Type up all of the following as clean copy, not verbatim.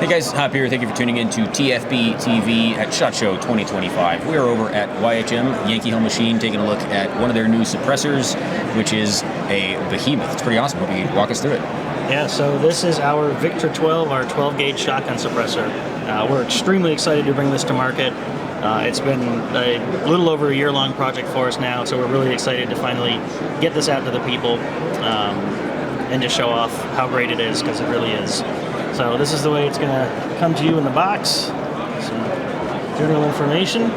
Hey guys, Hop here. Thank you for tuning in to TFBTV at SHOT Show 2025. We are over at YHM Yankee Hill Machine taking a look at one of their new suppressors, which is a behemoth. It's pretty awesome. Hope you can walk us through it. Yeah, so this is our Victra-12, our 12-gauge shotgun suppressor. We're extremely excited to bring this to market. It's been a little over a year-long project for us now, so we're really excited to finally get this out to the people and to show off how great it is, because it really is. So this is the way it's going to come to you in the box. Some general information.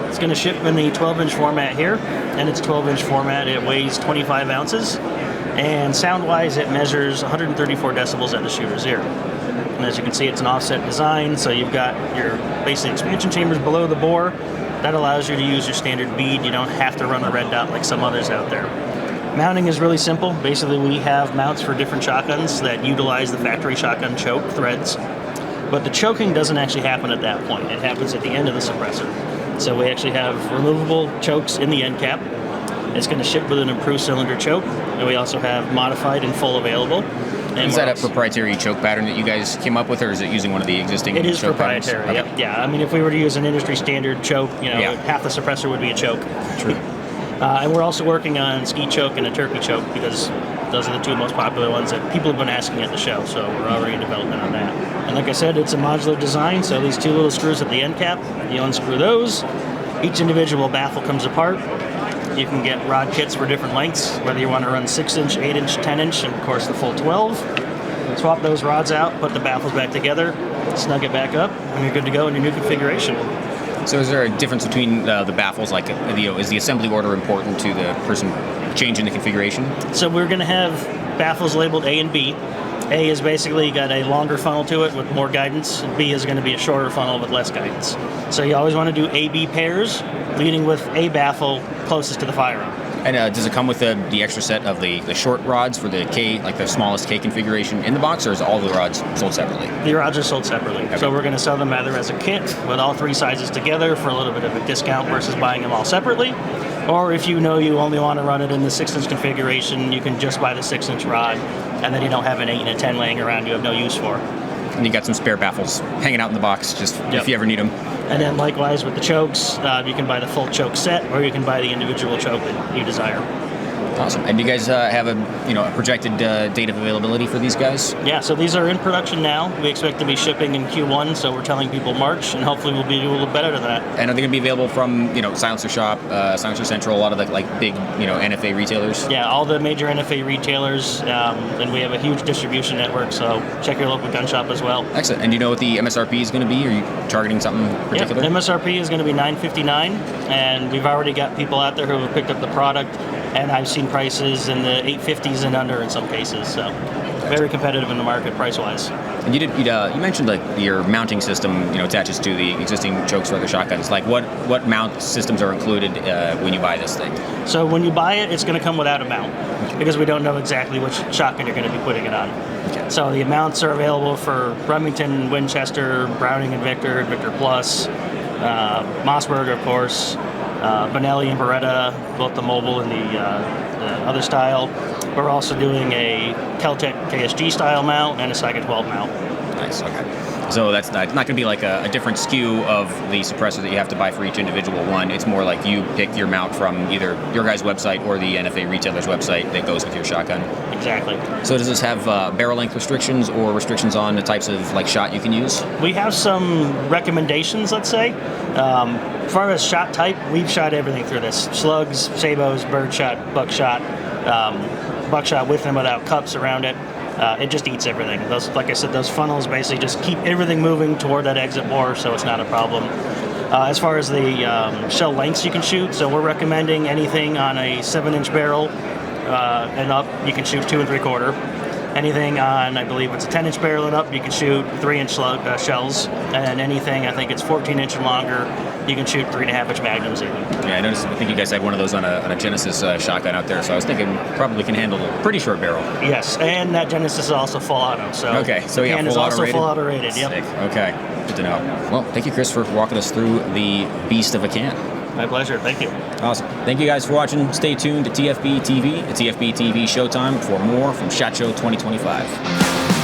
It's going to ship in the 12-inch format here, and it's 12-inch format. It weighs 25 ounces, and sound-wise it measures 134 decibels at the shooter's ear. And as you can see, it's an offset design, so you've got your basic expansion chambers below the bore. That allows you to use your standard bead. You don't have to run a red dot like some others out there. Mounting is really simple. Basically, we have mounts for different shotguns that utilize the factory shotgun choke threads, but the choking doesn't actually happen at that point. It happens at the end of the suppressor. So we actually have removable chokes in the end cap. It's going to ship with an improved cylinder choke, and we also have modified and full available. And is that a proprietary choke pattern that you guys came up with, or is it using one of the existing choke patterns? It is proprietary, Okay. Yep. Yeah, I mean, if we were to use an industry standard choke, half the suppressor would be a choke. True. And we're also working on ski choke and a turkey choke, because those are the two most popular ones that people have been asking at the show, so we're already in development on that. And like I said, it's a modular design, so these two little screws at the end cap, you unscrew those. Each individual baffle comes apart. You can get rod kits for different lengths, whether you want to run 6-inch, 8-inch, 10-inch, and of course the full 12. Swap those rods out, put the baffles back together, snug it back up, and you're good to go in your new configuration. So is there a difference between the baffles? Like, is the assembly order important to the person changing the configuration? So we're going to have baffles labeled A and B. A is basically got a longer funnel to it with more guidance, and B is going to be a shorter funnel with less guidance. So you always want to do A-B pairs, leading with a baffle closest to the firearm. And does it come with the extra set of the short rods for the K, like the smallest K configuration in the box, or is all the rods sold separately? The rods are sold separately. Okay. So we're going to sell them either as a kit with all three sizes together for a little bit of a discount versus buying them all separately. Or if you know you only want to run it in the 6-inch configuration, you can just buy the 6-inch rod, and then you don't have an 8 and a 10 laying around you have no use for. And you got some spare baffles hanging out in the box, just if you ever need them. And then likewise with the chokes, you can buy the full choke set, or you can buy the individual choke that you desire. Awesome. And do you guys have a projected date of availability for these guys? Yeah, so these are in production now. We expect to be shipping in Q1, so we're telling people March, and hopefully we'll be doing a little better than that. And are they going to be available from Silencer Shop, Silencer Central, a lot of the big NFA retailers? Yeah, all the major NFA retailers, and we have a huge distribution network, so check your local gun shop as well. Excellent. And do you know what the MSRP is going to be? Are you targeting something particular? Yeah, MSRP is going to be $959, and we've already got people out there who have picked up the product, and I've seen prices in the $850s and under in some cases, so very competitive in the market price-wise. And you mentioned your mounting system attaches to the existing chokes for other shotguns. Like what mount systems are included when you buy this thing? So when you buy it, it's going to come without a mount, because we don't know exactly which shotgun you're going to be putting it on. Okay. So the mounts are available for Remington, Winchester, Browning and Victor, Victor Plus, Mossberg, of course, Benelli and Beretta, both the mobile and the other style. We're also doing a Kel-Tec KSG style mount and a Saiga 12 mount. Nice, okay. So that's not going to be like a different SKU of the suppressor that you have to buy for each individual one. It's more like you pick your mount from either your guys' website or the NFA retailer's website that goes with your shotgun. Exactly. So does this have barrel length restrictions or restrictions on the types of shot you can use? We have some recommendations, let's say. As far as shot type, we've shot everything through this. Slugs, sabots, birdshot, buckshot, buckshot with and without cups around it. It just eats everything. Those, like I said, those funnels basically just keep everything moving toward that exit bore, so it's not a problem. As far as the shell lengths you can shoot, so we're recommending anything on a 7-inch barrel and up, you can shoot 2 3/4. Anything on, I believe it's a 10-inch barrel and up, you can shoot 3-inch shells, and anything, I think it's 14-inch and longer, you can shoot 3.5-inch magnums even. Yeah, I noticed. I think you guys had one of those on a Genesis shotgun out there, so I was thinking probably can handle a pretty short barrel. Yes, and that Genesis is also full auto. So okay, so yeah, and full is auto also rated. Full auto rated. Yep. Sick. Okay, good to know. Well, thank you, Chris, for walking us through the beast of a can. My pleasure. Thank you. Awesome. Thank you guys for watching. Stay tuned to TFB TV. It's TFB TV Showtime for more from SHOT Show 2025.